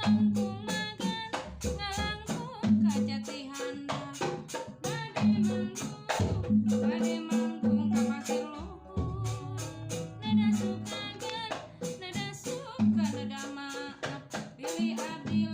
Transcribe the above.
ngalangkung magan ngalangkung ka jati handap bade manggung ka pasir luhur nada sukagen nada suka nada maaf pilih abdi